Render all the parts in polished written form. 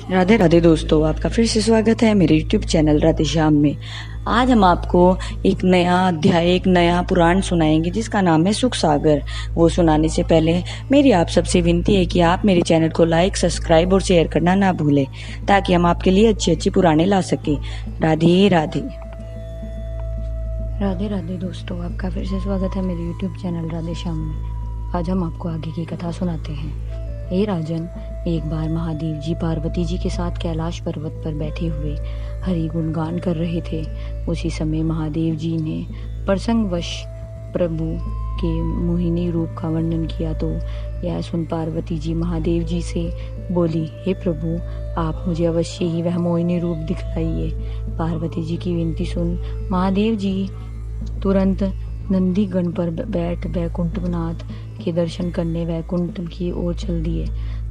राधे राधे दोस्तों, आपका फिर से स्वागत है मेरे YouTube चैनल राधे श्याम में। आज हम आपको एक नया अध्याय, एक नया पुराण सुनाएंगे जिसका नाम है सुख सागर। वो सुनाने से पहले मेरी आप सबसे विनती है कि आप मेरे चैनल को लाइक, सब्सक्राइब और शेयर करना ना भूलें, ताकि हम आपके लिए अच्छी अच्छी पुराने ला सकें। राधे राधे। राधे राधे दोस्तों, आपका फिर से स्वागत है मेरे YouTube चैनल राधे श्याम में। आज हम आपको आगे की कथा सुनाते हैं। हे राजन, एक बार महादेव जी पार्वती जी के साथ कैलाश पर्वत पर बैठे हुए हरि गुणगान कर रहे थे। उसी समय महादेव जी ने प्रसंगवश प्रभु के मोहिनी रूप का वर्णन किया तो यह सुन पार्वती जी महादेव जी से बोली, हे प्रभु, आप मुझे अवश्य ही वह मोहिनी रूप दिखलाइए। पार्वती जी की विनती सुन महादेव जी तुरंत नंदी गण पर बैठ वैकुंठनाथ के दर्शन करने वैकुंठ की ओर चल दिए।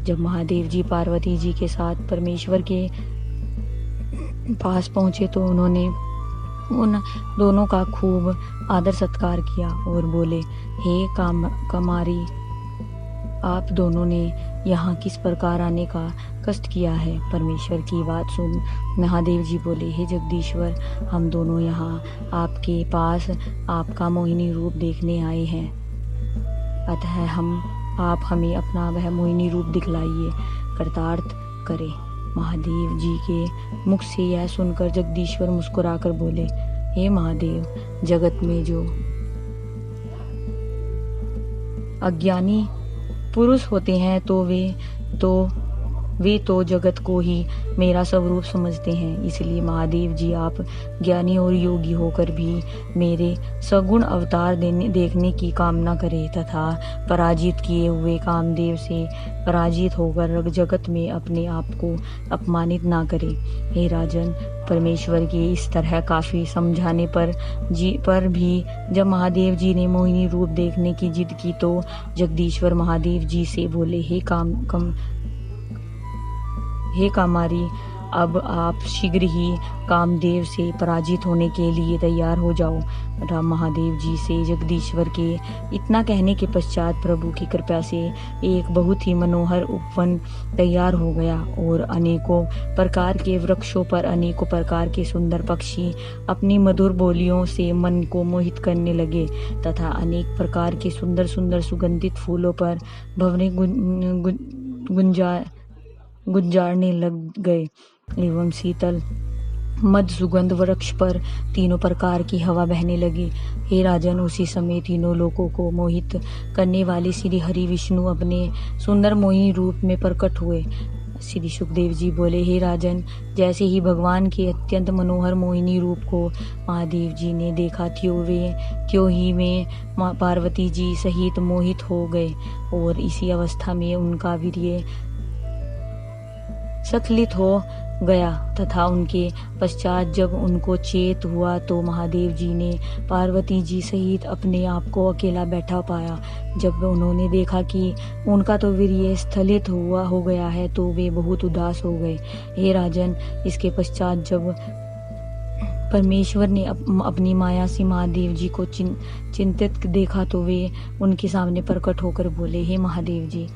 जब महादेव जी पार्वती जी के साथ परमेश्वर के पास पहुंचे तो उन्होंने उन दोनों का खूब आदर सत्कार किया और बोले, हे कमारी, आप दोनों ने यहाँ किस प्रकार आने का कष्ट किया है। परमेश्वर की बात सुन महादेव जी बोले, हे जगदीश्वर, हम दोनों यहाँ आपके पास आपका मोहिनी रूप देखने आए हैं, अतः आप हमें अपना वह मोहिनी रूप दिखलाइए, कृतार्थ करें। महादेव जी के मुख से यह सुनकर जगदीश्वर मुस्कुराकर बोले, हे महादेव, जगत में जो अज्ञानी पुरुष होते हैं वे तो जगत को ही मेरा स्वरूप समझते हैं। इसलिए महादेव जी, आप ज्ञानी और योगी होकर भी मेरे सगुण अवतार देखने की कामना करें तथा पराजित किए हुए कामदेव से पराजित होकर जगत में अपने आप को अपमानित ना करें। हे राजन, परमेश्वर के इस तरह काफी समझाने पर भी जब महादेव जी ने मोहिनी रूप देखने की जिद की तो जगदीश्वर महादेव जी से बोले, हे कामारी, अब आप शीघ्र ही कामदेव से पराजित होने के लिए तैयार हो जाओ। राम महादेव जी से जगदीश्वर के इतना कहने के पश्चात प्रभु की कृपा से एक बहुत ही मनोहर उपवन तैयार हो गया और अनेकों प्रकार के वृक्षों पर अनेकों प्रकार के सुंदर पक्षी अपनी मधुर बोलियों से मन को मोहित करने लगे तथा अनेक प्रकार के सुंदर सुंदर सुगंधित फूलों पर भंवरे गुंजारने लग गए एवं शीतल मद सुगंध वृक्ष पर तीनों प्रकार की हवा बहने लगी। हे राजन, उसी समय तीनों लोगों को मोहित करने वाले श्री हरि विष्णु अपने सुंदर मोहिनी रूप में प्रकट हुए। श्री सुखदेव जी बोले, हे राजन, जैसे ही भगवान के अत्यंत मनोहर मोहिनी रूप को महादेव जी ने देखा त्यों ही वे पार्वती जी सहित मोहित हो गए और इसी अवस्था में उनका वीर्य स्खलित हो गया तथा उनके पश्चात जब उनको चेत हुआ तो महादेव जी ने पार्वती जी सहित अपने आप को अकेला बैठा पाया। जब उन्होंने देखा कि उनका तो वीर्य स्खलित हो गया है तो वे बहुत उदास हो गए। हे राजन, इसके पश्चात जब परमेश्वर ने अपनी माया से महादेव जी को चिंतित देखा तो वे उनके सामने प्रकट होकर बोले, हे महादेव जी,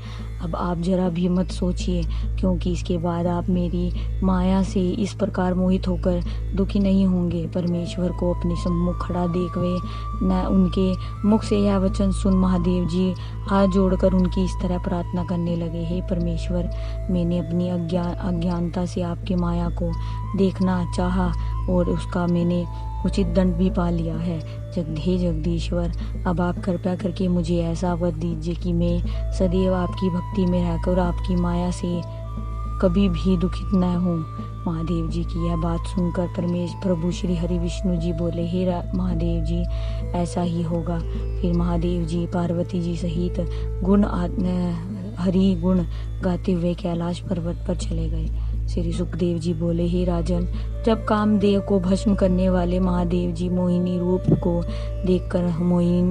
अब आप जरा भी मत सोचिए, क्योंकि इसके बाद आप मेरी माया से इस प्रकार मोहित होकर दुखी नहीं होंगे। परमेश्वर को अपने सम्मुख खड़ा देख वे न उनके मुख से यह वचन सुन महादेव जी हाथ जोड़कर उनकी इस तरह प्रार्थना करने लगे, हे परमेश्वर, मैंने अपनी अज्ञानता से आपकी माया को देखना चाहा और उसका मैंने उचित दंड भी पा लिया है। हे जगदीश्वर, अब आप कृपया करके मुझे ऐसा वर दीजिए कि मैं सदैव आपकी भक्ति में रहकर आपकी माया से कभी भी दुखित न हूँ। महादेव जी की यह बात सुनकर प्रभु श्री हरि विष्णु जी बोले, हे महादेव जी, ऐसा ही होगा। फिर महादेव जी पार्वती जी सहित हरि गुण गाते हुए कैलाश पर्वत पर चले गए। श्री सुखदेव जी बोले, हे राजन, जब कामदेव को भस्म करने वाले महादेव जी मोहिनी रूप को देखकर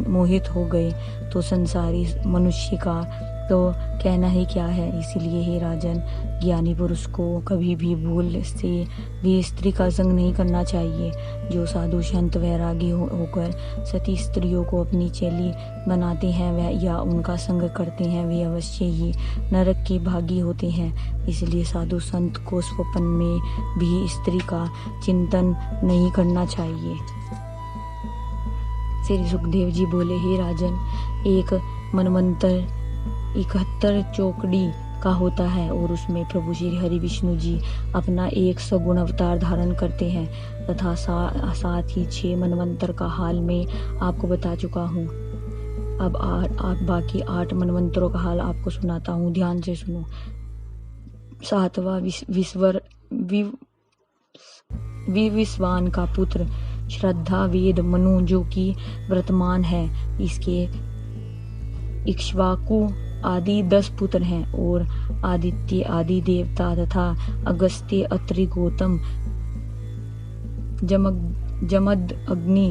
मोहित हो गए तो संसारी मनुष्य का तो कहना ही क्या है। इसलिए हे राजन, ज्ञानी पुरुष को कभी भी भूल से भी स्त्री का संग नहीं करना चाहिए। जो साधु संत वैरागी होकर सती स्त्रियों को अपनी चेली बनाते हैं वह या उनका संग करते हैं वे अवश्य ही नरक के भागी होते हैं। इसलिए साधु संत को स्वप्न में भी स्त्री का चिंतन नहीं करना चाहिए। श्री सुखदेव जी बोले, हे राजन, एक मनवंतर 71 चौकड़ी का होता है और उसमें प्रभु श्री हरि विष्णु जी अपना एक सगुण अवतार धारण करते हैं तथा साथ ही 6 मनवंतर का हाल में आपको बता चुका हूँ। अब आप बाकी 8 मनवंतरों का हाल आपको सुनाता हूँ, ध्यान से सुनो। 7वां विश्वान का पुत्र श्रद्धा वेद मनु जो कि वर्तमान है, इसके इक्ष्वाकु आदि 10 पुत्र हैं और आदित्य आदि देवता तथा अगस्त्य अत्रि गौतम जमद अग्नि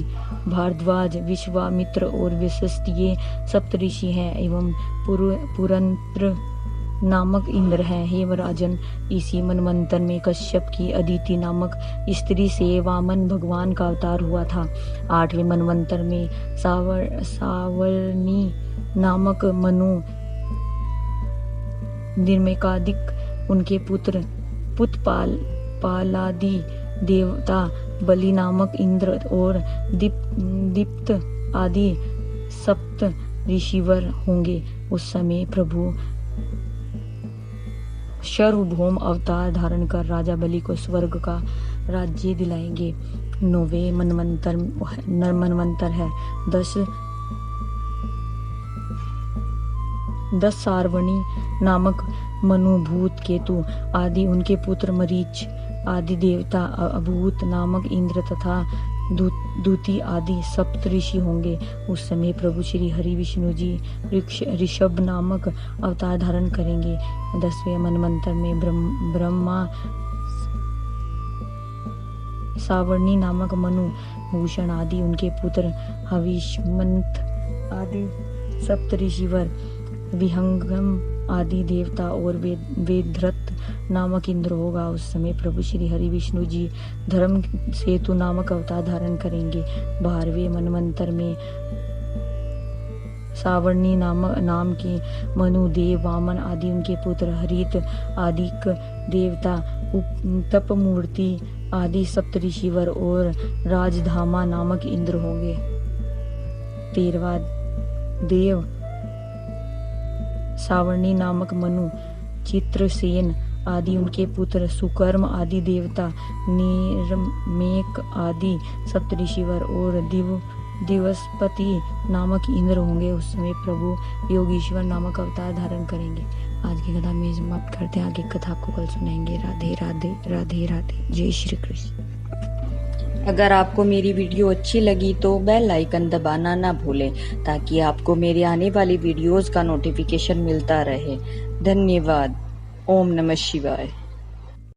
भारद्वाज विश्वामित्र और वशिष्ठ ये सप्तऋषि हैं एवं पुरंत्र नामक इंद्र हैं। हे राजन, इसी मनवंतर में कश्यप की अदिति नामक स्त्री से वामन भगवान का अवतार हुआ था। 8वें मनवंतर में सावर्णी नामक मनु निर्मेकादिक उनके पुत्र पुतपालादि देवता बलि नामक इंद्र और दीप्त आदि सप्त ऋषिवर होंगे। उस समय प्रभु सर्वभौम अवतार धारण कर राजा बलि को स्वर्ग का राज्य दिलाएंगे। 9वें मनवंतर है 10 सार्वणी नामक मनु भूत केतु आदि उनके पुत्र मरीच आदि देवता अभूत नामक इंद्र तथा दूती आदि सप्त ऋषि होंगे। उस समय प्रभु श्री हरि विष्णु जी ऋषभ नामक अवतार धारण करेंगे। 10वें मनवंतर में ब्रह्मा सावर्णी नामक मनु भूषण आदि उनके पुत्र हविष्मंत आदि सप्त ऋषिवर विहंगम आदि देवता और वेदध्रत नामक इंद्र होगा। उस समय प्रभु श्री हरि विष्णु जी धर्म सेतु नामक अवतार धारण करेंगे। 12वें मनवंतर में सावर्णी नाम के मनु देव वामन आदि उनके पुत्र हरित आदिक देवता तप मूर्ति आदि सप्तऋषिवर और राजधामा नामक इंद्र होंगे। 13वां देव सावर्णी नामक मनु चित्रसेन आदि उनके पुत्र सुकर्म आदि देवता नीरमेक आदि सप्तऋषिवर और दिवसपति नामक इंद्र होंगे। उस समय प्रभु योगीश्वर नामक अवतार धारण करेंगे। आज की कथा में समाप्त करते हैं, आगे कथा आपको कल सुनाएंगे। राधे राधे राधे राधे, जय श्री कृष्ण। अगर आपको मेरी वीडियो अच्छी लगी तो बेल आइकन दबाना ना भूलें ताकि आपको मेरे आने वाली वीडियोस का नोटिफिकेशन मिलता रहे। धन्यवाद। ओम नमः शिवाय।